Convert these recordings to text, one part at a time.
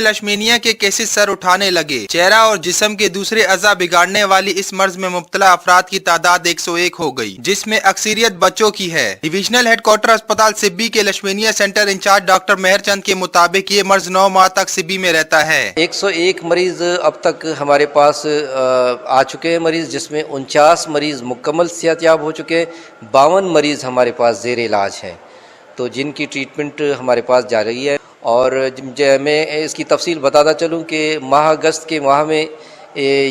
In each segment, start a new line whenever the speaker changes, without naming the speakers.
लशमीनिया के cases sir उठाने लगे। चेहरा और जिस्म के दूसरे अज़ा बिगाड़ने वाली इस मर्ज में मुब्तला अफराद की तादाद 101 हो गई, जिसमें अक्सरियत बच्चों की है। डिविजनल हेडक्वार्टर अस्पताल सिब्बी के लशमीनिया सेंटर इंचार्ज डॉक्टर मेहरचंद के मुताबिक ये मर्ज 9 माह तक सिब्बी में रहता है।
101 मरीज अब तक हमारे पास आ चुके हैं मरीज, जिसमें 49 मरीज मुकम्मल सेहतयाब हो चुके हैं, 52 मरीज हमारे पास ज़ेर इलाज हैं, तो जिनकी ट्रीटमेंट हमारे पास जारी है। और मैं इसकी तफसील बताता चलूँ कि माह अगस्त के माह में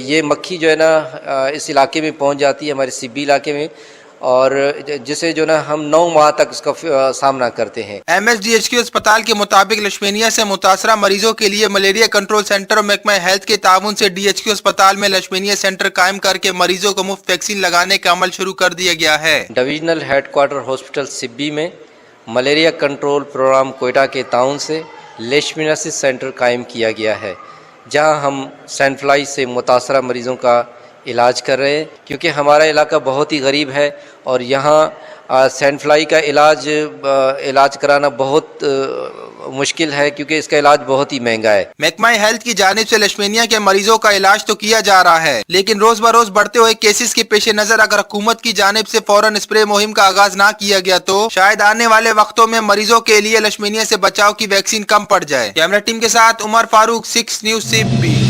ये मक्खी जो है ना इस इलाके में पहुंच जाती है, हमारे सिब्बी इलाके में, और जिसे जो ना हम 9 माह तक इसका सामना करते हैं।
MSDHQ अस्पताल के मुताबिक लशमीनिया से मुतासरा मरीजों के लिए मलेरिया कंट्रोल सेंटर और महकमा हेल्थ के ताउन से DHQ अस्पताल में लशमीनिया सेंटर कायम करके मरीजों को मुफ्त वैक्सीन लगाने का अमल शुरू कर दिया गया है।
डिविजनल हेडक्वार्टर हॉस्पिटल सिब्बी में मलेरिया कंट्रोल प्रोग्राम कोयटा के ताउन से लेशमिनासिस सेंटर कायम किया गया है, जहां हम सैंड फ्लाई से मुतासरा मरीज़ों का इलाज कर रहे हैं, क्योंकि हमारा इलाका बहुत ही गरीब है और यहाँ सैंड फ्लाई का इलाज कराना बहुत मुश्किल है, क्योंकि इसका इलाज बहुत ही महंगा है।
महकमा हेल्थ की जानिब से लशमीनिया के मरीजों का इलाज तो किया जा रहा है, लेकिन रोज बरोज बढ़ते हुए केसेस के पेश नजर अगर हुकूमत की जानिब से फौरन स्प्रे मुहिम का आगाज ना किया गया तो शायद आने वाले वक्तों में मरीजों के लिए लशमीनिया से बचाव की वैक्सीन कम पड़ जाए। कैमरा टीम के साथ उमर फारूक, 6 न्यूज़ सिब्बी।